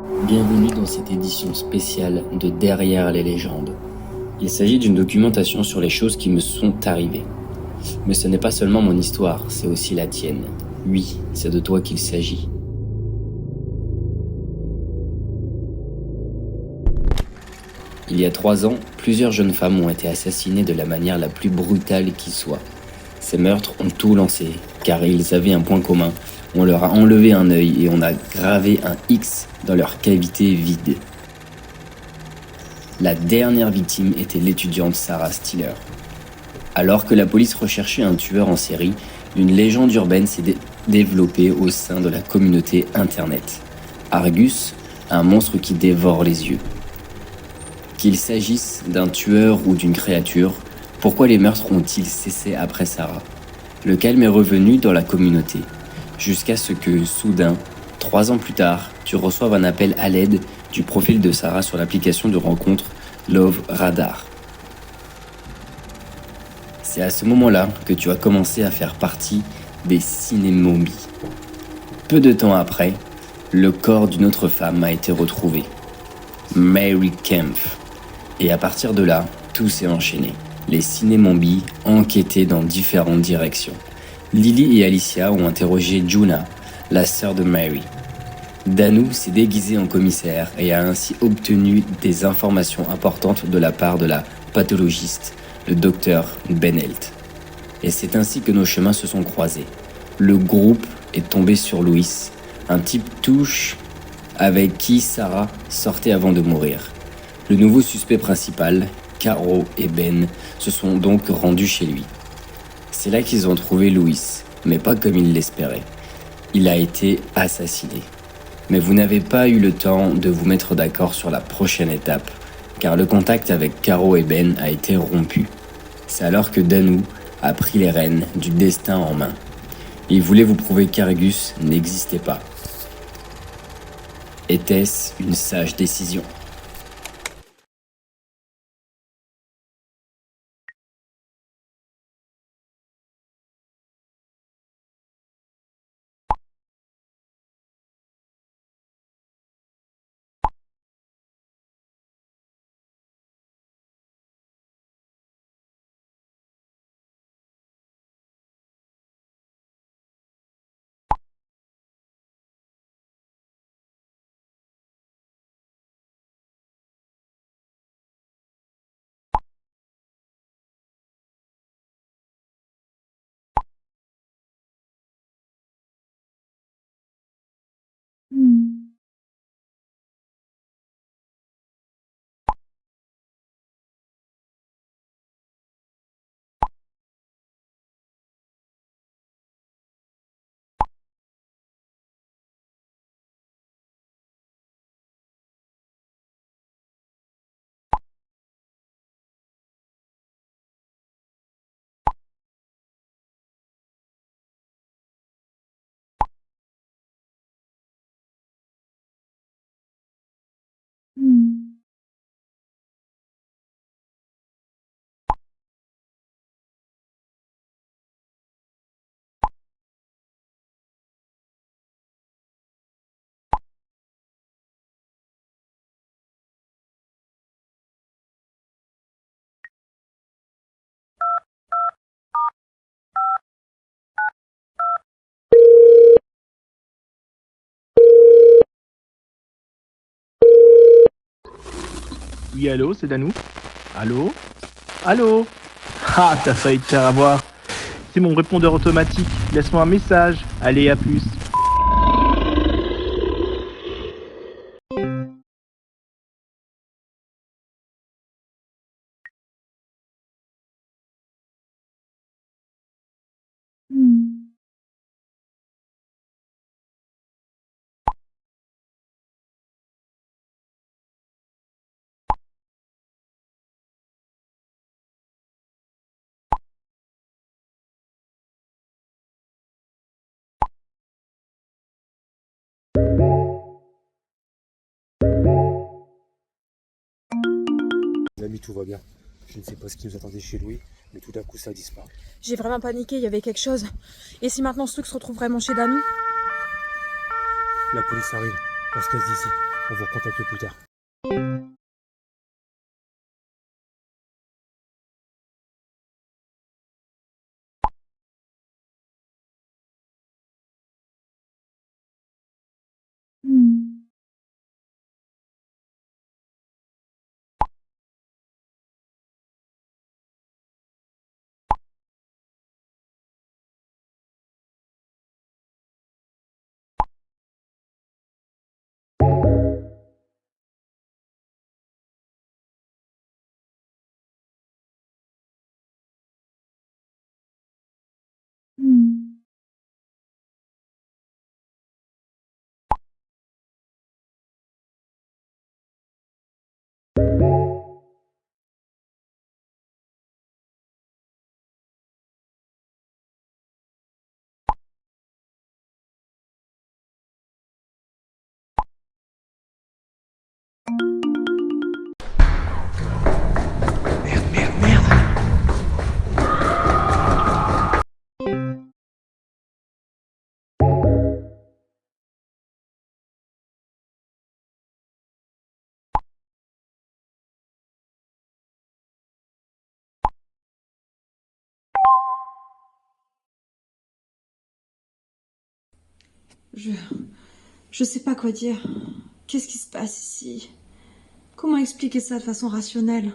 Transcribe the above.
Bienvenue dans cette édition spéciale de Derrière les légendes. Il s'agit d'une documentation sur les choses qui me sont arrivées. Mais ce n'est pas seulement mon histoire, c'est aussi la tienne. Oui, c'est de toi qu'il s'agit. Il y a 3 ans, plusieurs jeunes femmes ont été assassinées de la manière la plus brutale qui soit. Ces meurtres ont tout lancé, car ils avaient un point commun. On leur a enlevé un œil et on a gravé un X dans leur cavité vide. La dernière victime était l'étudiante Sarah Stiller. Alors que la police recherchait un tueur en série, une légende urbaine s'est développée au sein de la communauté internet. Argus, un monstre qui dévore les yeux. Qu'il s'agisse d'un tueur ou d'une créature, pourquoi les meurtres ont-ils cessé après Sarah? Le calme est revenu dans la communauté, jusqu'à ce que, soudain, 3 ans plus tard, tu reçoives un appel à l'aide du profil de Sarah sur l'application de rencontre Love Radar. C'est à ce moment-là que tu as commencé à faire partie des cinémomies. Peu de temps après, le corps d'une autre femme a été retrouvé, Mary Kempf. Et à partir de là, tout s'est enchaîné. Les cinémombies enquêtaient dans différentes directions. Lily et Alicia ont interrogé Juna, la sœur de Mary. Danu s'est déguisé en commissaire et a ainsi obtenu des informations importantes de la part de la pathologiste, le docteur Benelt. Et c'est ainsi que nos chemins se sont croisés. Le groupe est tombé sur Louis, un type touche avec qui Sarah sortait avant de mourir. Le nouveau suspect principal, Caro et Ben, se sont donc rendus chez lui. C'est là qu'ils ont trouvé Louis, mais pas comme ils l'espéraient. Il a été assassiné. Mais vous n'avez pas eu le temps de vous mettre d'accord sur la prochaine étape, car le contact avec Caro et Ben a été rompu. C'est alors que Danu a pris les rênes du destin en main. Il voulait vous prouver qu'Argus n'existait pas. Était-ce une sage décision ? Oui, allô, c'est Danou? Allô? Allô? Ah, t'as failli te faire avoir. C'est mon répondeur automatique. Laisse-moi un message. Allez, à plus. Les amis, tout va bien. Je ne sais pas ce qui nous attendait chez Louis, mais tout d'un coup ça disparaît. J'ai vraiment paniqué, il y avait quelque chose. Et si maintenant ce truc se retrouve vraiment chez Danu? La police arrive, on se casse d'ici. On vous recontacte plus tard. Je... Je sais pas quoi dire. Qu'est-ce qui se passe ici? Comment expliquer ça de façon rationnelle?